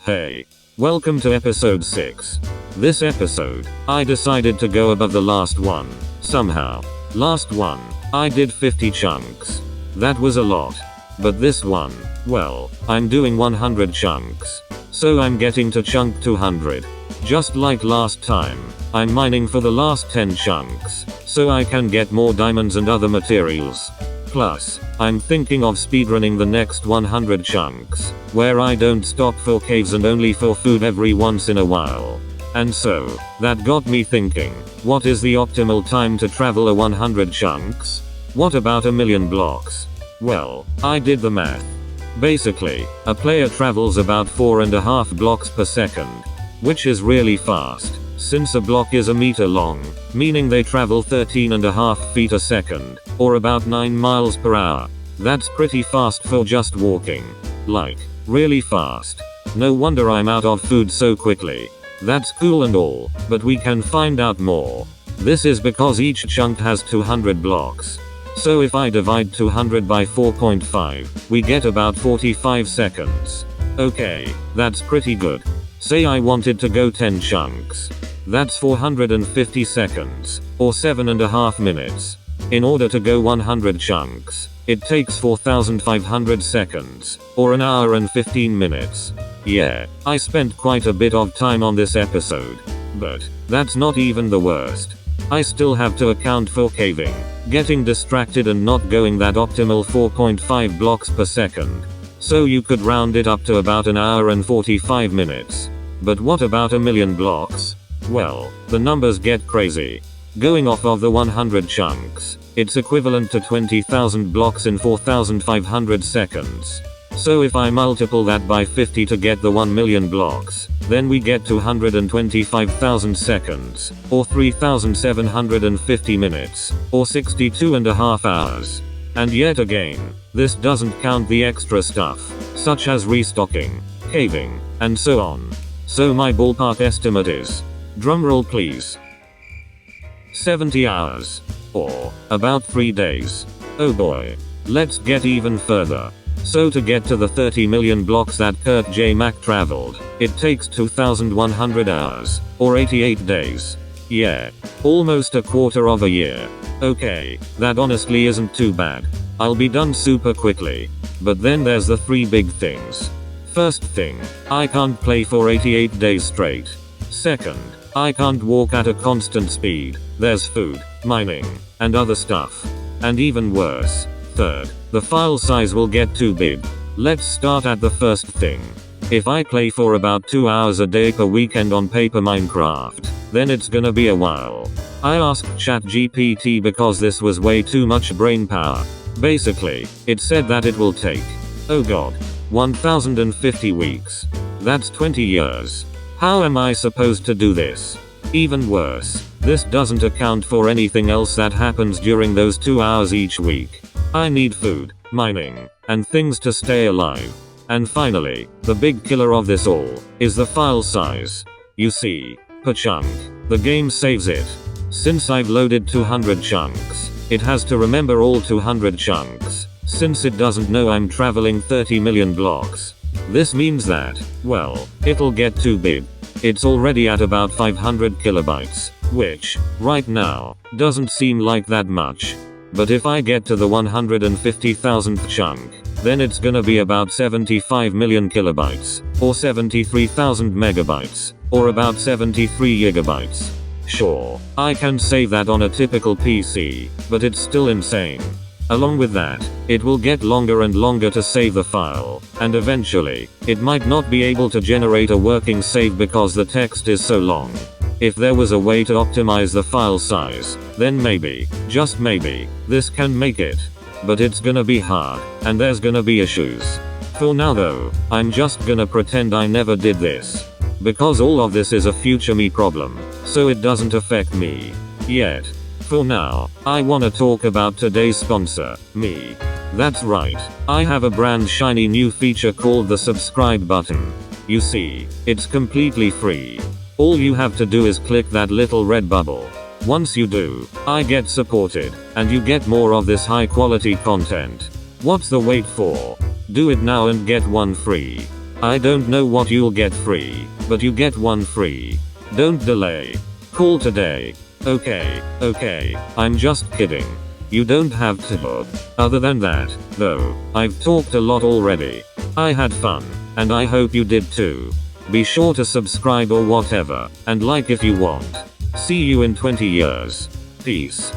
Hey. Welcome to episode 6. This episode, I decided to go above the last one, somehow. Last one, I did 50 chunks. That was a lot. But this one, well, I'm doing 100 chunks. So I'm getting to chunk 200. Just like last time, I'm mining for the last 10 chunks, so I can get more diamonds and other materials. Plus, I'm thinking of speedrunning the next 100 chunks, where I don't stop for caves and only for food every once in a while. And so, that got me thinking, what is the optimal time to travel a 100 chunks? What about a million blocks? Well, I did the math. Basically, a player travels about 4.5 blocks per second, which is really fast, since a block is a meter long, meaning they travel 13.5 feet a second, or about 9 miles per hour. That's pretty fast for just walking. Like, really fast. No wonder I'm out of food so quickly. That's cool and all, but we can find out more. This is because each chunk has 200 blocks. So if I divide 200 by 4.5, we get about 45 seconds. Okay, that's pretty good. Say I wanted to go 10 chunks. That's 450 seconds, or 7.5 minutes. In order to go 100 chunks, it takes 4,500 seconds, or an hour and 15 minutes. Yeah, I spent quite a bit of time on this episode. But, that's not even the worst. I still have to account for caving, getting distracted and not going that optimal 4.5 blocks per second. So you could round it up to about an hour and 45 minutes. But what about a million blocks? Well, the numbers get crazy. Going off of the 100 chunks, it's equivalent to 20,000 blocks in 4,500 seconds. So if I multiple that by 50 to get the 1 million blocks, then we get 225,000 seconds, or 3,750 minutes, or 62.5 hours. And yet again, this doesn't count the extra stuff, such as restocking, caving, and so on. So my ballpark estimate is, drumroll please, 70 hours. Or, about 3 days. Oh boy. Let's get even further. So to get to the 30 million blocks that Kurt J. Mack traveled, it takes 2,100 hours, or 88 days. Yeah. Almost a quarter of a year. Okay, that honestly isn't too bad. I'll be done super quickly. But then there's the 3 big things. First thing, I can't play for 88 days straight. Second, I can't walk at a constant speed. There's food, mining, and other stuff. And even worse. Third, the file size will get too big. Let's start at the first thing. If I play for about 2 hours a day per weekend on paper Minecraft, then it's gonna be a while. I asked ChatGPT because this was way too much brain power. Basically, it said that it will take, oh god, 1050 weeks. That's 20 years. How am I supposed to do this? Even worse, this doesn't account for anything else that happens during those 2 hours each week. I need food, mining, and things to stay alive. And finally, the big killer of this all, is the file size. You see, per chunk, the game saves it. Since I've loaded 200 chunks, it has to remember all 200 chunks, since it doesn't know I'm traveling 30 million blocks. This means that, well, it'll get too big. It's already at about 500 kilobytes, which, right now, doesn't seem like that much. But if I get to the 150,000th chunk, then it's gonna be about 75 million kilobytes, or 73,000 megabytes, or about 73 gigabytes. Sure, I can save that on a typical PC, but it's still insane. Along with that, it will get longer and longer to save the file, and eventually, it might not be able to generate a working save because the text is so long. If there was a way to optimize the file size, then maybe, just maybe, this can make it. But it's gonna be hard, and there's gonna be issues. For now though, I'm just gonna pretend I never did this. Because all of this is a future me problem, so it doesn't affect me. Yet. For now, I wanna talk about today's sponsor, me. That's right, I have a brand shiny new feature called the subscribe button. You see, it's completely free. All you have to do is click that little red bubble. Once you do, I get supported, and you get more of this high quality content. What's the wait for? Do it now and get one free. I don't know what you'll get free, but you get one free. Don't delay. Call today. Okay, I'm just kidding. You don't have to. Other than that, though, I've talked a lot already. I had fun, and I hope you did too. Be sure to subscribe or whatever, and like if you want. See you in 20 years. Peace.